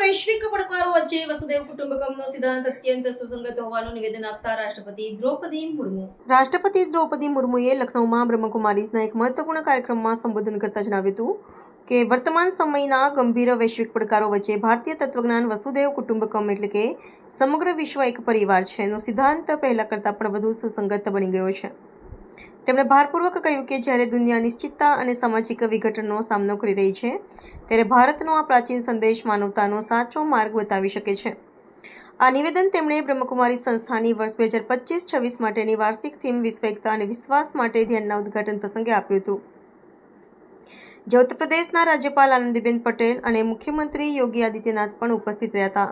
વૈશ્વિક પડકારો વચ્ચે વસુધૈવ કુટુંબકમનો સિદ્ધાંત અત્યંત સુસંગત હોવાનું નિવેદન આપતા રાષ્ટ્રપતિ દ્રૌપદી મુર્મુએ લખનૌમાં બ્રહ્મકુમારીઝના એક મહત્વપૂર્ણ કાર્યક્રમમાં સંબોધન કરતા જણાવ્યું હતું કે વર્તમાન સમયના ગંભીર વૈશ્વિક પડકારો વચ્ચે ભારતીય તત્વજ્ઞાન વસુધૈવ કુટુંબકમ એટલે કે સમગ્ર વિશ્વ એક પરિવાર છે એનો સિદ્ધાંત પહેલા કરતાં પણ વધુ સુસંગત બની ગયો છે. તેમણે ભારપૂર્વક કહ્યું કે જ્યારે દુનિયા અનિશ્ચિતતા અને સામાજિક વિઘટનનો સામનો કરી રહી છે ત્યારે ભારતનો આ પ્રાચીન સંદેશ માનવતાનો સાચો માર્ગ બતાવી શકે છે. આ નિવેદન તેમણે બ્રહ્મકુમારી સંસ્થાની વર્ષ 2025-26 માટેની વાર્ષિક થીમ વિશ્વ એકતા અને વિશ્વાસ માટે ધ્યાનના ઉદ્ઘાટન પ્રસંગે આપ્યું હતું, જે ઉત્તર પ્રદેશના રાજ્યપાલ આનંદીબેન પટેલ અને મુખ્યમંત્રી યોગી આદિત્યનાથ પણ ઉપસ્થિત રહ્યા હતા.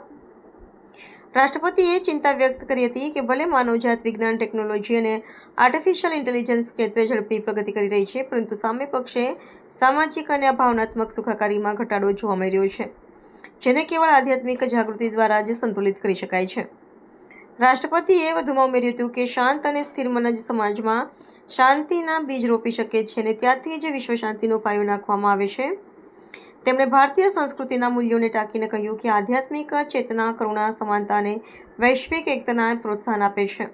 રાષ્ટ્રપતિએ ચિંતા વ્યક્ત કરી હતી કે ભલે માનવજાત વિજ્ઞાન, ટેકનોલોજી અને આર્ટિફિશિયલ ઇન્ટેલિજન્સ ક્ષેત્રે ઝડપી પ્રગતિ કરી રહી છે, પરંતુ સામે પક્ષે સામાજિક અને ભાવનાત્મક સુખાકારીમાં ઘટાડો જોવા મળી રહ્યો છે, જેને કેવળ આધ્યાત્મિક જાગૃતિ દ્વારા જ સંતુલિત કરી શકાય છે. રાષ્ટ્રપતિએ વધુમાં ઉમેર્યું હતું કે શાંત અને સ્થિર મન જ સમાજમાં શાંતિના બીજ રોપી શકે છે અને ત્યાંથી જ વિશ્વ શાંતિનો પાયો નાખવામાં આવે છે. તેમણે ભારતીય સંસ્કૃતિના મૂલ્યોને ટાંકીને કહ્યું કે આધ્યાત્મિક ચેતના કરુણા, સમાનતા અને વૈશ્વિક એકતાને પ્રોત્સાહન આપે છે.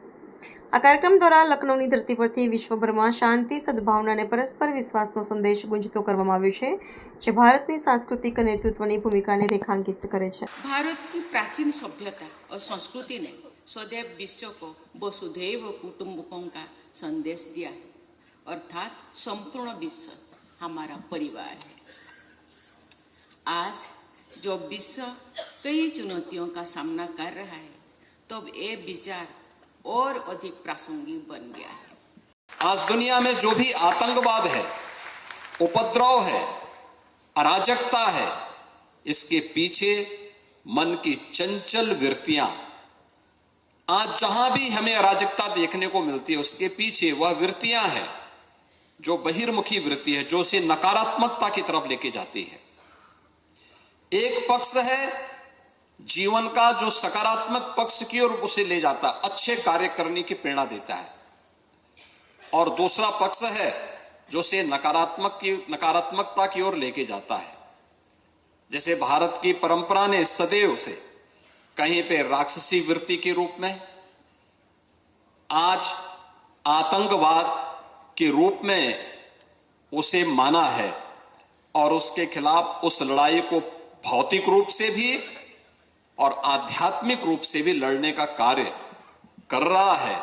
આ કાર્યક્રમ દ્વારા લખનૌની ધરતી પરથી વિશ્વભરમાં શાંતિ, સદભાવના અને પરસ્પર વિશ્વાસનો સંદેશ ગુંજતો કરવામાં આવ્યો છે, જે ભારતની सांस्कृतिक नेतृत्वની ભૂમિકાને રેખાંકિત કરે છે. भारत की प्राचीन सभ्यता और संस्कृति ने सदैव विश्व को वसुधैव कुटुंबकम का संदेश दिया है, अर्थात संपूर्ण विश्व हमारा परिवार है. आज जो विश्व कई चुनौतियों का सामना कर रहा है, तब ये विचार और अधिक प्रासंगिक बन गया है. आज दुनिया में जो भी आतंकवाद है, उपद्रव है, अराजकता है, इसके पीछे मन की चंचल वृत्तियां, आज जहां भी हमें अराजकता देखने को मिलती है उसके पीछे वह वृत्तियां हैं जो बहिर्मुखी वृत्ति है, जो उसे नकारात्मकता की तरफ लेके जाती है. एक पक्ष है जीवन का जो सकारात्मक पक्ष की ओर उसे ले जाता है, अच्छे कार्य करने की प्रेरणा देता है, और दूसरा पक्ष है जो उसे नकारात्मकता की ओर लेके जाता है. जैसे भारत की परंपरा ने सदैव से कहीं पे राक्षसी वृत्ति के रूप में, आज आतंकवाद के रूप में उसे माना है और उसके खिलाफ उस लड़ाई को भौतिक रूप से भी और आध्यात्मिक रूप से भी लड़ने का कार्य कर रहा है.